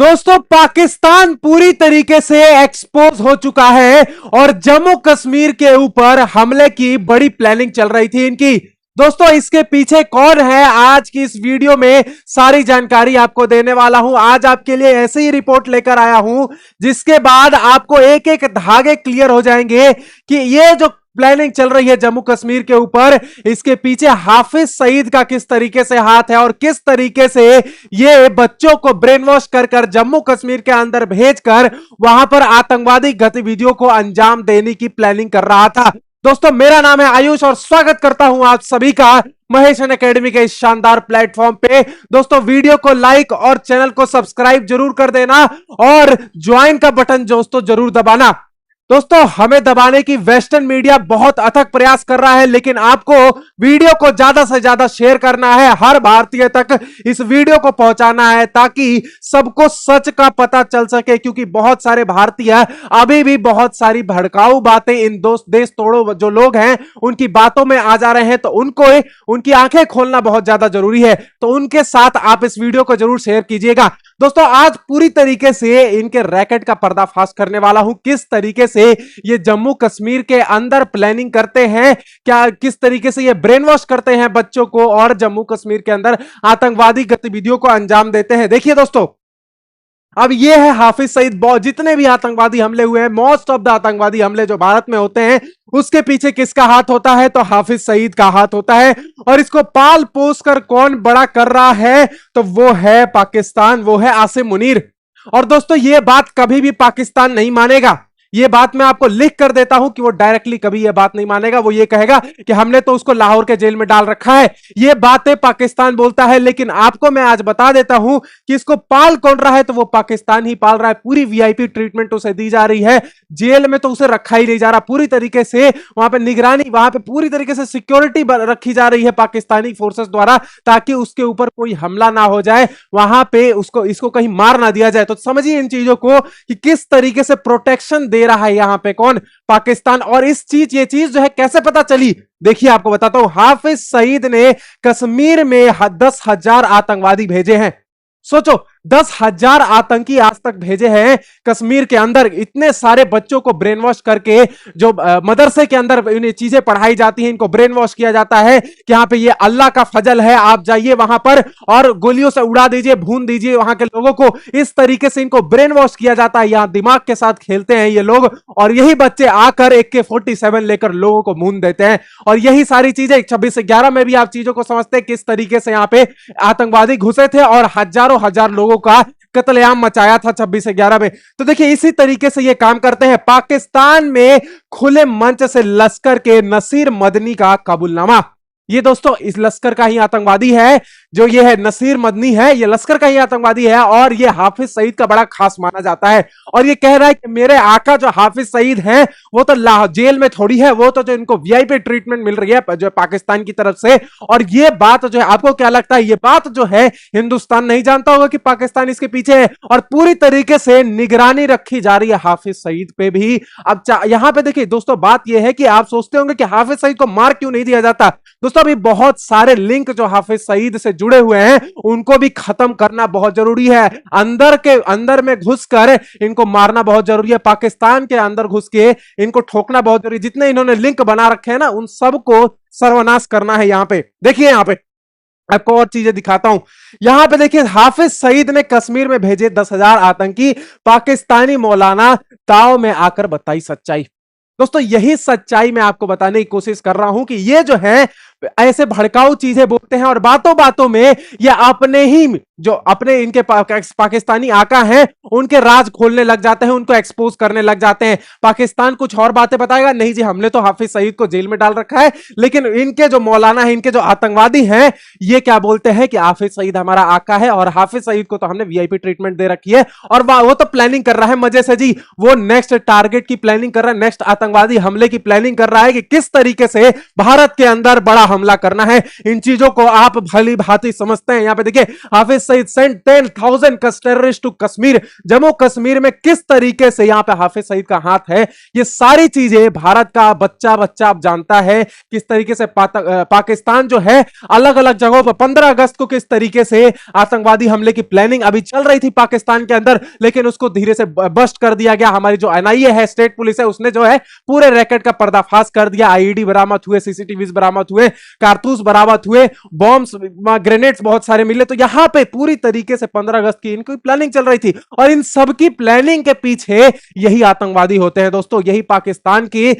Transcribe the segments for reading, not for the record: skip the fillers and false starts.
दोस्तों पाकिस्तान पूरी तरीके से एक्सपोज हो चुका है और जम्मू कश्मीर के ऊपर हमले की बड़ी प्लानिंग चल रही थी इनकी। दोस्तों इसके पीछे कौन है, आज की इस वीडियो में सारी जानकारी आपको देने वाला हूं। आज आपके लिए ऐसी ही रिपोर्ट लेकर आया हूं जिसके बाद आपको एक एक धागे क्लियर हो जाएंगे कि ये जो प्लानिंग चल रही है जम्मू कश्मीर के ऊपर, इसके पीछे हाफिज सईद का किस तरीके से हाथ है और किस तरीके से ये बच्चों को ब्रेन वॉश कर कर जम्मू कश्मीर के अंदर भेजकर वहां पर आतंकवादी गतिविधियों को अंजाम देने की प्लानिंग कर रहा था। दोस्तों मेरा नाम है आयुष और स्वागत करता हूं आप सभी का महेश एकेडमी के इस शानदार प्लेटफॉर्म पे। दोस्तों वीडियो को लाइक और चैनल को सब्सक्राइब जरूर कर देना और ज्वाइन का बटन दोस्तों जरूर दबाना। दोस्तों हमें दबाने की वेस्टर्न मीडिया बहुत अथक प्रयास कर रहा है, लेकिन आपको वीडियो को ज्यादा से ज्यादा शेयर करना है, हर भारतीय तक इस वीडियो को पहुंचाना है ताकि सबको सच का पता चल सके। क्योंकि बहुत सारे भारतीय अभी भी बहुत सारी भड़काऊ बातें इन देश तोड़ो जो लोग हैं उनकी बातों में आ जा रहे हैं, तो उनको उनकी आंखें खोलना बहुत ज्यादा जरूरी है। तो उनके साथ आप इस वीडियो को जरूर शेयर कीजिएगा। दोस्तों आज पूरी तरीके से इनके रैकेट का पर्दाफाश करने वाला हूं, किस तरीके से ये जम्मू कश्मीर के अंदर प्लानिंग करते हैं, क्या किस तरीके से ये ब्रेन वॉश करते हैं बच्चों को और जम्मू कश्मीर के अंदर आतंकवादी गतिविधियों को अंजाम देते हैं। देखिए दोस्तों अब ये है हाफिज सईद। जितने भी आतंकवादी हमले हुए हैं, मोस्ट ऑफ द आतंकवादी हमले जो भारत में होते हैं उसके पीछे किसका हाथ होता है, तो हाफिज सईद का हाथ होता है। और इसको पाल पोस कर कौन बड़ा कर रहा है, तो वो है पाकिस्तान, वो है आसिम मुनीर। और दोस्तों ये बात कभी भी पाकिस्तान नहीं मानेगा। ये बात मैं आपको लिख कर देता हूं कि वो डायरेक्टली कभी ये बात नहीं मानेगा। वो ये कहेगा कि हमने तो उसको लाहौर के जेल में डाल रखा है। ये बातें पाकिस्तान बोलता है, लेकिन आपको मैं आज बता देता हूं कि इसको पाल कौन रहा है, तो वो पाकिस्तान ही पाल रहा है। पूरी वीआईपी ट्रीटमेंट उसे दी जा रही है, जेल में तो उसे रखा ही नहीं जा रहा। पूरी तरीके से वहां पर निगरानी, वहां पर पूरी तरीके से सिक्योरिटी रखी जा रही है पाकिस्तानी फोर्सेस द्वारा, ताकि उसके ऊपर कोई हमला ना हो जाए, वहां पे इसको कहीं मार ना दिया जाए। तो समझिए इन चीजों को कि किस तरीके से प्रोटेक्शन दे रहा है यहां पे कौन, पाकिस्तान। और ये चीज जो है कैसे पता चली, देखिए आपको बताता हूं। हाफिज सईद ने कश्मीर में 10,000 आतंकवादी भेजे हैं। सोचो 10,000 आतंकी आज तक भेजे हैं कश्मीर के अंदर। इतने सारे बच्चों को ब्रेन वॉश करके, जो मदरसे के अंदर इन्हें चीजें पढ़ाई जाती हैं, इनको ब्रेन वॉश किया जाता है कि यहाँ पे ये अल्लाह का फजल है, आप जाइए वहां पर और गोलियों से उड़ा दीजिए, भून दीजिए वहां के लोगों को। इस तरीके से इनको ब्रेन वॉश किया जाता है। यहां दिमाग के साथ खेलते हैं ये लोग, और यही बच्चे आकर AK-47 लेकर लोगों को भून देते हैं। और यही सारी चीजें 26/11 में भी आप चीजों को समझते हैं, किस तरीके से यहाँ पे आतंकवादी घुसे थे और हजारों हजार लोगों का कत्लेआम मचाया था 26/11 में। तो देखिए इसी तरीके से ये काम करते हैं। पाकिस्तान में खुले मंच से लश्कर के नसीर मदनी का कबूलनामा, ये दोस्तों इस लश्कर का ही आतंकवादी है। जो ये है नसीर मदनी है, ये लश्कर का ही आतंकवादी है और ये हाफिज सईद का बड़ा खास माना जाता है। और ये कह रहा है कि मेरे आका जो हाफिज सईद हैं वो तो जेल में थोड़ी है, वो तो जो इनको वीआईपी ट्रीटमेंट मिल रही है जो पाकिस्तान की तरफ से। और ये बात जो है, आपको क्या लगता है, ये बात जो है हिंदुस्तान नहीं जानता होगा कि पाकिस्तान इसके पीछे है। और पूरी तरीके से निगरानी रखी जा रही है हाफिज सईद पे भी। अब यहां पे देखिए दोस्तों बात यह है कि आप सोचते होंगे कि हाफिज सईद को मार क्यों नहीं दिया जाता। दोस्तों अभी बहुत सारे लिंक जो हाफिज सईद से जुड़े हुए हैं उनको भी खत्म करना बहुत जरूरी है। अंदर में घुसकर इनको मारना बहुत जरूरी है। पाकिस्तान के अंदर घुस के इनको ठोकना बहुत जरूरी है। जितने इन्होंने लिंक बना रखे हैं ना, उन सबको सर्वनाश करना है। यहां पे देखिए, यहां पे आपको और चीजें दिखाता हूं। यहां पे देखिए हाफिज सईद ने कश्मीर में भेजे 10,000 आतंकी। पाकिस्तानी मौलाना ताव में आकर बताई सच्चाई। दोस्तों यही सच्चाई मैं आपको बताने की कोशिश कर रहा हूं कि ये जो है ऐसे भड़काऊ चीजें बोलते हैं और बातों बातों में ये अपने ही जो अपने इनके पाकिस्तानी आका हैं उनके राज खोलने लग जाते हैं, उनको एक्सपोज करने लग जाते हैं। पाकिस्तान कुछ और बातें बताएगा, नहीं जी हमने तो हाफिज सईद को जेल में डाल रखा है, लेकिन इनके जो मौलाना है, इनके जो आतंकवादी हैं, ये क्या बोलते हैं कि हाफिज सईद हमारा आका है और हाफिज सईद को तो हमने वीआईपी ट्रीटमेंट दे रखी है। और वो तो प्लानिंग कर रहा है मजे से जी, वो नेक्स्ट टारगेट की प्लानिंग कर रहा है, नेक्स्ट आतंकवादी हमले की प्लानिंग कर रहा है कि किस तरीके से भारत के अंदर बड़ा हमला करना है। इन चीजों को आप भली भांति समझते हैं। यहां पे देखिए Hafiz Saeed sent 10,000 terrorist to Kashmir. Jammu Kashmir में किस तरीके से यहां पे हाफिज सईद का हाथ है, ये सारी चीजें भारत का बच्चा बच्चा अब जानता है। किस तरीके से पाकिस्तान जो है अलग अलग जगहों पर 15 अगस्त को किस तरीके से आतंकवादी हमले की प्लानिंग अभी चल रही थी पाकिस्तान के अंदर, लेकिन उसको धीरे से बस्ट कर दिया गया। हमारी जो एनआईए है, स्टेट पुलिस है, उसने जो है पूरे रैकेट का पर्दाफाश कर दिया। आईईडी बरामद हुए, सीसीटीवी बरामद हुए, कारतूस बरामद हुए, बॉम्ब्स, ग्रेनेड्स बहुत सारे मिले। तो यहां पे पूरी तरीके से 15 अगस्त की इनकी प्लानिंग चल रही थी और इन सबकी प्लानिंग के पीछे यही आतंकवादी होते हैं दोस्तों। यही पाकिस्तान की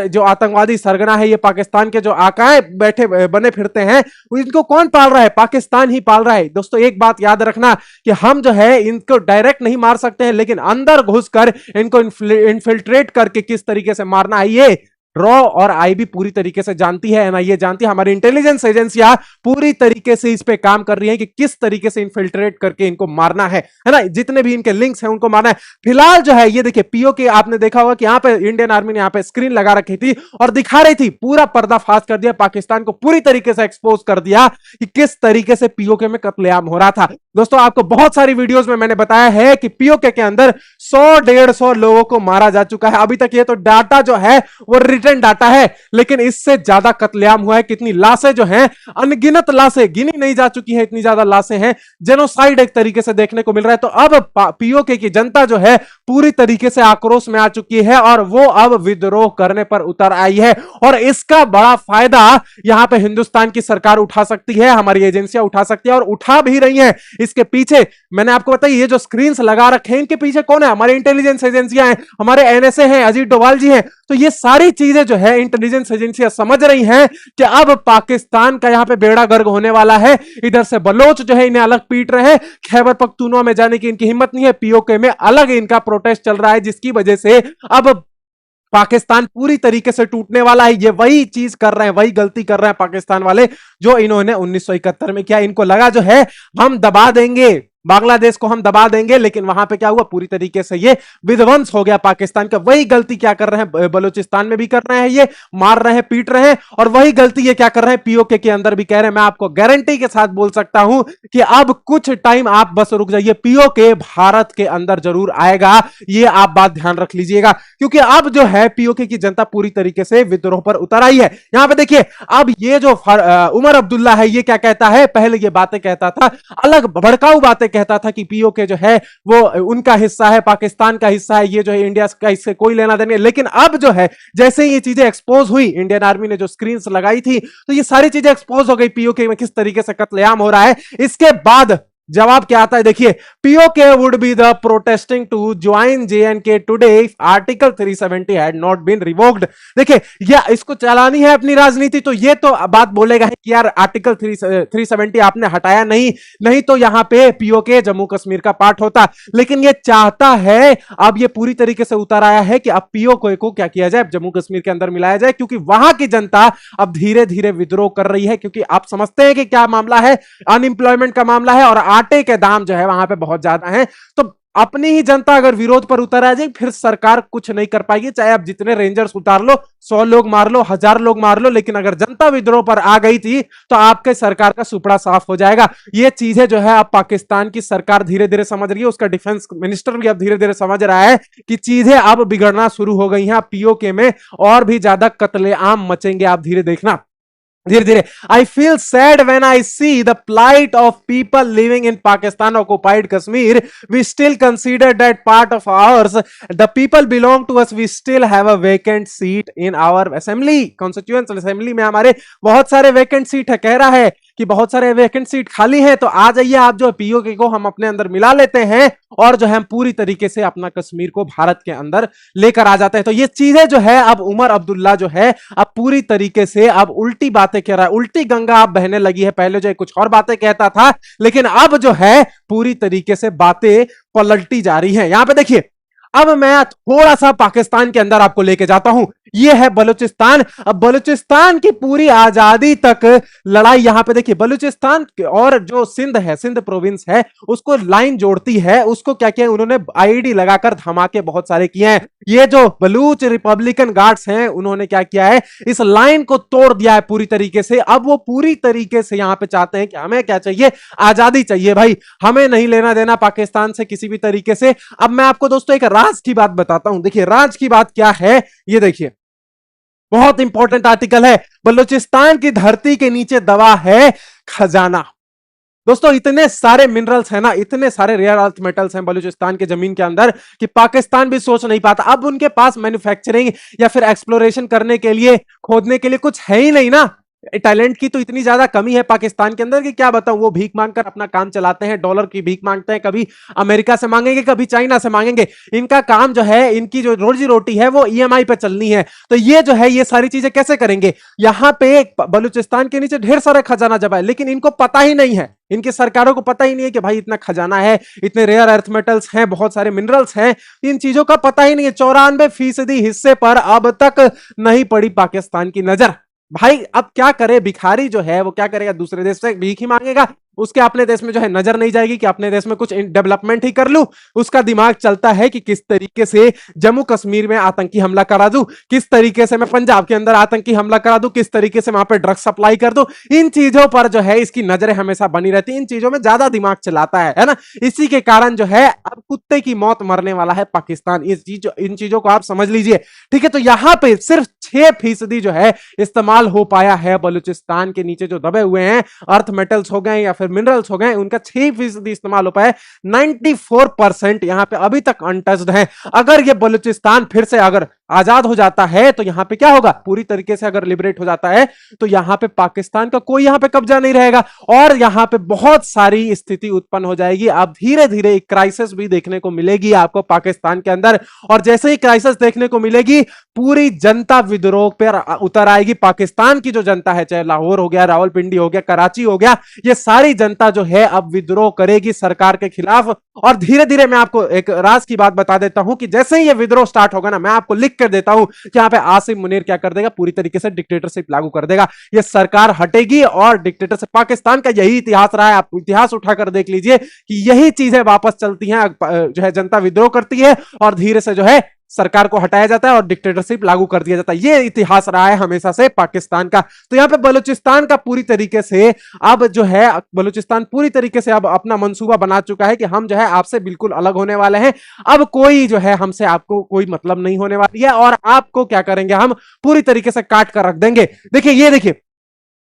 जो आतंकवादी सरगना है, ये पाकिस्तान के जो आकाएं बैठे बने फिरते हैं, इनको कौन पाल रहा है? पाकिस्तान ही पाल रहा है दोस्तों। एक बात याद रखना कि हम जो है इनको डायरेक्ट नहीं मार सकते हैं, लेकिन अंदर घुसकर इनको इन्फिल्ट्रेट करके किस तरीके से मारना है, ये रॉ और आईबी पूरी तरीके से जानती है, एनआईए जानती है, हमारी इंटेलिजेंस एजेंसियां पूरी तरीके से इस पे काम कर रही हैं कि किस तरीके से इन्फिल्ट्रेट करके इनको मारना है ना। जितने भी इनके लिंक्स हैं उनको मारना है। फिलहाल जो है ये देखिए, पीओके आपने देखा होगा कि यहां पे इंडियन आर्मी ने यहां पे स्क्रीन लगा रखी थी और दिखा रही थी, पूरा पर्दाफाश कर दिया, पाकिस्तान को पूरी तरीके से एक्सपोज कर दिया कि किस तरीके से पीओके में कत्लेआम हो रहा था। दोस्तों आपको बहुत सारी वीडियोस में मैंने बताया है कि पीओके के अंदर 100-150 लोगों को मारा जा चुका है। अभी तक ये तो डाटा जो है वो रिटर्न डाटा है, लेकिन इससे ज्यादा कत्लेआम हुआ है। कितनी लाशें जो हैं, अनगिनत लाशें, गिनी नहीं जा चुकी है, इतनी ज्यादा लाशें हैं। जेनोसाइड एक तरीके से देखने को मिल रहा है। तो अब पीओके की जनता जो है पूरी तरीके से आक्रोश में आ चुकी है और वो अब विद्रोह करने पर उतर आई है और इसका बड़ा फायदा यहां पे हिंदुस्तान की सरकार उठा सकती है, हमारी एजेंसियां उठा सकती है और उठा भी रही हैं। इसके पीछे मैंने आपको बताया, ये जो स्क्रीन्स लगा रखे हैं, इनके पीछे कौन है? हमारी इंटेलिजेंस एजेंसियां हैं, हमारे एनएसए हैं, अजीत डोभाल जी हैं। तो ये सारी चीजें जो है इंटेलिजेंस एजेंसियां समझ रही हैं कि अब पाकिस्तान का यहां पे बेड़ा गर्क होने वाला है। इधर से बलोच जो है इन्हें अलग पीट रहे हैं, खैबर पख्तूनवा में जाने की इनकी हिम्मत नहीं है, पीओके में अलग इनका प्रोटेस्ट चल रहा है, जिसकी वजह से अब पाकिस्तान पूरी तरीके से टूटने वाला है। ये वही चीज कर रहे हैं, वही गलती कर रहे हैं पाकिस्तान वाले जो इन्होंने 1971 में किया। इनको लगा जो है हम दबा देंगे, बांग्लादेश को हम दबा देंगे, लेकिन वहां पे क्या हुआ? पूरी तरीके से ये विध्वंस हो गया पाकिस्तान का। वही गलती क्या कर रहे हैं बलूचिस्तान में भी कर रहे हैं, ये मार रहे हैं, पीट रहे हैं, और वही गलती ये क्या कर रहे हैं पीओके के अंदर भी कर रहे हैं। मैं आपको गारंटी के साथ बोल सकता हूं कि अब कुछ टाइम आप बस रुक जाइए, पीओके भारत के अंदर जरूर आएगा। ये आप बात ध्यान रख लीजिएगा, क्योंकि अब जो है पीओके की जनता पूरी तरीके से विद्रोह पर उतर आई है। यहां पे देखिए, अब ये जो उमर अब्दुल्ला है, ये क्या कहता है? पहले ये बातें कहता था, अलग भड़काऊ बातें कहता था कि पीओके जो है वो उनका हिस्सा है, पाकिस्तान का हिस्सा है, ये जो है इंडिया का इससे कोई लेना देना नहीं। लेकिन अब जो है जैसे ही ये चीजें एक्सपोज हुई, इंडियन आर्मी ने जो स्क्रीन्स लगाई थी, तो ये सारी चीजें एक्सपोज हो गई, पीओके में किस तरीके से कत्लेआम हो रहा है। इसके बाद जवाब क्या आता है? देखिए, POK would be the protesting to join J and K today if article 370 had not been revoked. देखिए, या इसको चलानी है अपनी राजनीति, तो ये तो बात बोलेगा है कि यार आर्टिकल 370 आपने हटाया नहीं तो यहां पे पीओके जम्मू कश्मीर का पार्ट होता। लेकिन ये चाहता है, अब ये पूरी तरीके से उतर आया है कि अब पीओके को क्या किया जाए, जम्मू कश्मीर के अंदर मिलाया जाए, क्योंकि वहां की जनता अब धीरे धीरे विद्रोह कर रही है। क्योंकि आप समझते हैं कि क्या मामला है, अनएम्प्लॉयमेंट का मामला है और आटे के दाम जो है वहां पे बहुत ज्यादा हैं। तो अपनी ही जनता अगर विरोध पर उतर आ जाए, फिर सरकार कुछ नहीं कर पाएगी। चाहे आप जितने रेंजर्स उतार लो, 100 लोग मार लो, 1000 लोग मार लो, लेकिन अगर जनता विद्रोह पर आ गई थी तो आपके सरकार का सुपड़ा साफ हो जाएगा। ये चीजें जो है अब पाकिस्तान की सरकार धीरे धीरे समझ रही है, उसका डिफेंस मिनिस्टर भी अब धीरे धीरे समझ रहा है कि चीजें अब बिगड़ना शुरू हो गई हैं। पीओके में और भी ज्यादा कत्लेआम मचेंगे, आप धीरे देखना, धीरे धीरे। I feel sad when I see the plight of people living in Pakistan occupied Kashmir. We still consider that part of ours. The people belong to us. We still have a vacant seat in our assembly. Constituent assembly में हमारे बहुत सारे vacant seat है। कह रहा है कि बहुत सारे वैकेंट सीट खाली हैं, तो आ जाइए आप, जो पीओके को हम अपने अंदर मिला लेते हैं और जो है पूरी तरीके से अपना कश्मीर को भारत के अंदर लेकर आ जाते हैं। तो ये चीजें जो है अब उमर अब्दुल्ला जो है अब पूरी तरीके से अब उल्टी बातें कह रहा है, उल्टी गंगा अब बहने लगी है। पहले जो है कुछ और बातें कहता था, लेकिन अब जो है पूरी तरीके से बातें पलटती जा रही हैं। यहां पे देखिए, अब मैं थोड़ा सा पाकिस्तान के अंदर आपको लेके जाता हूं। ये है बलूचिस्तान। अब बलूचिस्तान की पूरी आजादी तक लड़ाई यहां पे देखिए, बलूचिस्तान और जो सिंध है, सिंध प्रोविंस है, उसको लाइन जोड़ती है। उसको क्या किया उन्होंने, आईडी लगाकर धमाके बहुत सारे किए हैं। ये जो बलूच रिपब्लिकन गार्ड्स हैं, उन्होंने क्या किया है, इस लाइन को तोड़ दिया है पूरी तरीके से। अब वो पूरी तरीके से यहां पे चाहते हैं कि हमें क्या चाहिए, आजादी चाहिए भाई, हमें नहीं लेना देना पाकिस्तान से किसी भी तरीके से। अब मैं आपको दोस्तों एक राज की बात बताता हूं। देखिए राज की बात क्या है, ये देखिए, बहुत इंपॉर्टेंट आर्टिकल है। बलूचिस्तान की धरती के नीचे दबा है खजाना। दोस्तों इतने सारे मिनरल्स हैं ना, इतने सारे रेयर अर्थ मेटल्स हैं बलूचिस्तान के जमीन के अंदर कि पाकिस्तान भी सोच नहीं पाता। अब उनके पास मैन्युफैक्चरिंग या फिर एक्सप्लोरेशन करने के लिए, खोदने के लिए कुछ है ही नहीं ना। टैलेंट की तो इतनी ज्यादा कमी है पाकिस्तान के अंदर कि क्या बताऊं, वो भीख मांगकर अपना काम चलाते हैं, डॉलर की भीख मांगते हैं, कभी अमेरिका से मांगेंगे, कभी चाइना से मांगेंगे। इनका काम जो है, इनकी जो रोजी रोटी है वो ईएमआई पे चलनी है। तो ये जो है, ये सारी चीजें कैसे करेंगे। यहां पे बलूचिस्तान के नीचे ढेर सारा खजाना जमा है, लेकिन इनको पता ही नहीं है, इनकी सरकारों को पता ही नहीं है कि भाई इतना खजाना है, इतने रेयर अर्थ मेटल्स हैं, बहुत सारे मिनरल्स हैं, इन चीजों का पता ही नहीं है। 94% हिस्से पर अब तक नहीं पड़ी पाकिस्तान की नजर। भाई अब क्या करे, भिखारी जो है वो क्या करेगा, दूसरे देश से भीख ही मांगेगा। उसके अपने देश में जो है नजर नहीं जाएगी कि अपने देश में कुछ डेवलपमेंट ही कर लूं। उसका दिमाग चलता है कि किस तरीके से जम्मू कश्मीर में आतंकी हमला करा दूं, किस तरीके से मैं पंजाब के अंदर आतंकी हमला करा दूं, किस तरीके से वहां पे ड्रग सप्लाई कर दूं। इन चीजों पर जो है इसकी नजरें हमेशा बनी रहती, इन चीजों में ज्यादा दिमाग चलाता है ना। इसी के कारण जो है अब कुत्ते की मौत मरने वाला है पाकिस्तान। इन चीजों को आप समझ लीजिए, ठीक है। तो यहां पे सिर्फ 6% जो है इस्तेमाल हो पाया है बलूचिस्तान के नीचे जो दबे हुए हैं अर्थ मेटल्स हो गए या फिर मिनरल्स हो गए, उनका 6% इस्तेमाल हो पाया। 94% यहां पे अभी तक अनटच्ड है। अगर ये बलूचिस्तान फिर से अगर आजाद हो जाता है तो यहां पे क्या होगा, पूरी तरीके से अगर लिबरेट हो जाता है तो यहां पे पाकिस्तान का कोई यहां पे कब्जा नहीं रहेगा और यहां पे बहुत सारी स्थिति उत्पन्न हो जाएगी। अब धीरे धीरे एक क्राइसिस भी देखने को मिलेगी आपको पाकिस्तान के अंदर, और जैसे ही क्राइसिस देखने को मिलेगी पूरी जनता विद्रोह पर उतर आएगी। पाकिस्तान की जो जनता है, चाहे लाहौर हो गया, रावलपिंडी हो गया, कराची हो गया, ये सारी जनता जो है अब विद्रोह करेगी सरकार के खिलाफ। और धीरे धीरे मैं आपको एक राज की बात बता देता हूं कि जैसे ही ये विद्रोह स्टार्ट होगा ना, मैं आपको लिख कर देता हूं कि यहां पे आसिम मुनीर क्या कर देगा, पूरी तरीके से डिक्टेटरशिप लागू कर देगा। ये सरकार हटेगी और डिक्टेटरशिप, पाकिस्तान का यही इतिहास रहा है। आप इतिहास उठाकर देख लीजिए कि यही चीजें वापस चलती हैं, जो है जनता विद्रोह करती है और धीरे से जो है सरकार को हटाया जाता है और डिक्टेटरशिप लागू कर दिया जाता है। ये इतिहास रहा है हमेशा से पाकिस्तान का। तो यहां पे बलूचिस्तान का पूरी तरीके से अब जो है, बलूचिस्तान पूरी तरीके से अब अपना मंसूबा बना चुका है कि हम जो है आपसे बिल्कुल अलग होने वाले हैं। अब कोई जो है हमसे, आपको कोई मतलब नहीं होने वाली है और आपको क्या करेंगे, हम पूरी तरीके से काट कर रख देंगे। देखिए ये देखिए,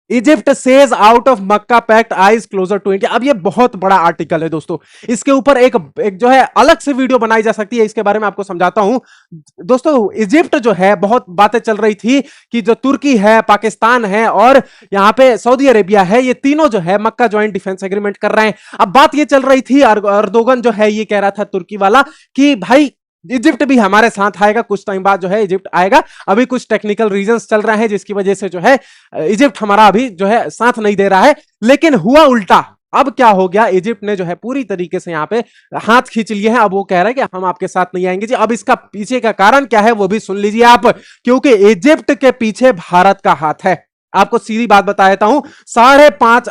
Egypt says out of Mecca pact, eyes closer to India. अब ये बहुत बड़ा आर्टिकल है दोस्तों, इसके ऊपर एक जो है अलग से वीडियो बनाई जा सकती है, इसके बारे में आपको समझाता हूं। दोस्तों इजिप्ट जो है, बहुत बातें चल रही थी कि जो तुर्की है, पाकिस्तान है और यहां पे सऊदी अरेबिया है, ये तीनों जो है मक्का ज्वाइंट डिफेंस एग्रीमेंट कर रहे हैं। अब बात ये चल रही थी, अर्दोगन जो है ये कह रहा था तुर्की वाला कि भाई इजिप्ट भी हमारे साथ आएगा, कुछ टाइम बाद जो है इजिप्ट आएगा। अभी कुछ टेक्निकल रीजंस चल रहे हैं जिसकी वजह से जो है इजिप्ट हमारा अभी जो है साथ नहीं दे रहा है। लेकिन हुआ उल्टा। अब क्या हो गया, इजिप्ट ने जो है पूरी तरीके से यहां पे हाथ खींच लिए हैं। अब वो कह रहा है कि हम आपके साथ नहीं आएंगे जी। अब इसका पीछे का कारण क्या है वो भी सुन लीजिए आप, क्योंकि इजिप्ट के पीछे भारत का हाथ है। आपको सीधी बात बता देता हूं, $5.5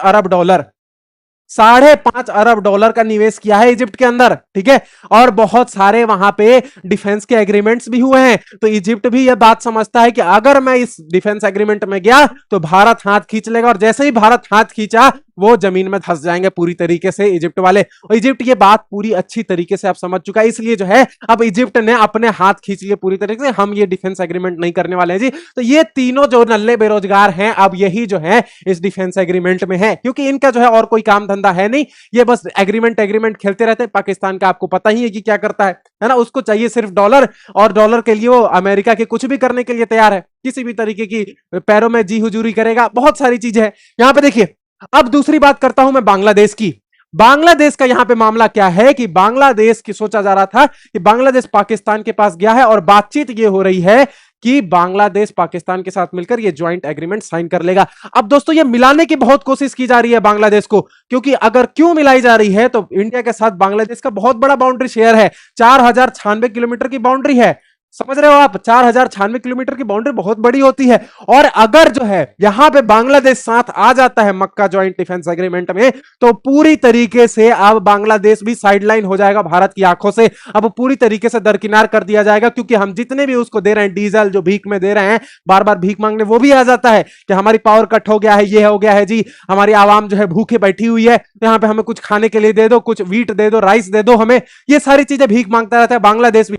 अरब का निवेश किया है इजिप्ट के अंदर, ठीक है। और बहुत सारे वहां पे डिफेंस के एग्रीमेंट्स भी हुए हैं। तो इजिप्ट भी यह बात समझता है कि अगर मैं इस डिफेंस एग्रीमेंट में गया तो भारत हाथ खींच लेगा, और जैसे ही भारत हाथ खींचा वो जमीन में धंस जाएंगे पूरी तरीके से इजिप्ट वाले। और इजिप्ट ये बात पूरी अच्छी तरीके से आप समझ चुका है, इसलिए जो है अब इजिप्ट ने अपने हाथ खींच लिए पूरी तरीके से, हम ये डिफेंस एग्रीमेंट नहीं करने वाले हैं जी। तो ये तीनों जो नल्ले बेरोजगार हैं अब यही जो है इस डिफेंस एग्रीमेंट में है, क्योंकि इनका जो है और कोई काम धंधा है नहीं, ये बस एग्रीमेंट खेलते रहते हैं। पाकिस्तान का आपको पता ही है कि क्या करता है ना, उसको चाहिए सिर्फ डॉलर, और डॉलर के लिए वो अमेरिका के कुछ भी करने के लिए तैयार है, किसी भी तरीके की पैरों में जी हुजूरी करेगा, बहुत सारी चीजें हैं यहां पे। देखिए अब दूसरी बात करता हूं मैं बांग्लादेश की। बांग्लादेश का यहां पे मामला क्या है कि बांग्लादेश की सोचा जा रहा था कि बांग्लादेश पाकिस्तान के पास गया है और बातचीत ये हो रही है कि बांग्लादेश पाकिस्तान के साथ मिलकर ये ज्वाइंट एग्रीमेंट साइन कर लेगा। अब दोस्तों ये मिलाने की बहुत कोशिश की जा रही है बांग्लादेश को, क्योंकि अगर क्यों मिलाई जा रही है तो इंडिया के साथ बांग्लादेश का बहुत बड़ा बाउंड्री शेयर है, 4096 किलोमीटर की बाउंड्री है। समझ रहे हो आप, 4096 किलोमीटर की बाउंड्री बहुत बड़ी होती है। और अगर जो है यहां पे बांग्लादेश साथ आ जाता है मक्का ज्वाइंट डिफेंस एग्रीमेंट में, तो पूरी तरीके से अब बांग्लादेश भी साइडलाइन हो जाएगा भारत की आंखों से। अब पूरी तरीके से दरकिनार कर दिया जाएगा, क्योंकि हम जितने भी उसको दे रहे हैं डीजल, जो भीख में दे रहे हैं, बार बार भीख मांगने, वो भी आ जाता है कि हमारी पावर कट हो गया है, ये हो गया है जी, हमारी आवाम जो है भूखे बैठी हुई है, तो यहां पे हमें कुछ खाने के लिए दे दो, कुछ वीट दे दो, राइस दे दो हमें। ये सारी चीजें भीख मांगता रहता है बांग्लादेश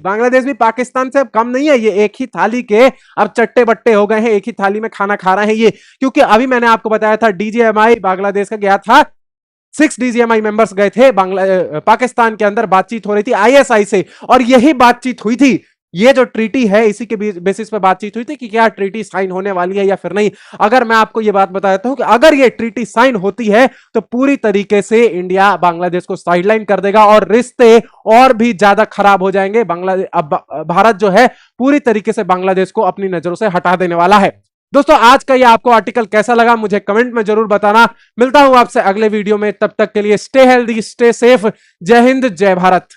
भी पाकिस्तान से अब कम नहीं है। ये एक ही थाली के अब चट्टे बट्टे हो गए हैं, एक ही थाली में खाना खा रहे हैं ये। क्योंकि अभी मैंने आपको बताया था डीजीएमआई बांग्लादेश का गया था, 6 डीजीएमआई मेंबर्स गए थे पाकिस्तान के अंदर, बातचीत हो रही थी आईएसआई से, और यही बातचीत हुई थी। ये जो ट्रीटी है इसी के बेसिस पे बातचीत हुई थी कि क्या ट्रीटी साइन होने वाली है या फिर नहीं। अगर मैं आपको ये बात बता देता हूं कि अगर ये ट्रीटी साइन होती है तो पूरी तरीके से इंडिया बांग्लादेश को साइडलाइन कर देगा और रिश्ते और भी ज्यादा खराब हो जाएंगे। बांग्लादेश अब भारत जो है पूरी तरीके से बांग्लादेश को अपनी नजरों से हटा देने वाला है। दोस्तों आज का ये आपको आर्टिकल कैसा लगा मुझे कमेंट में जरूर बताना। मिलता हूं आपसे अगले वीडियो में, तब तक के लिए स्टे हेल्दी, स्टे सेफ। जय हिंद, जय भारत।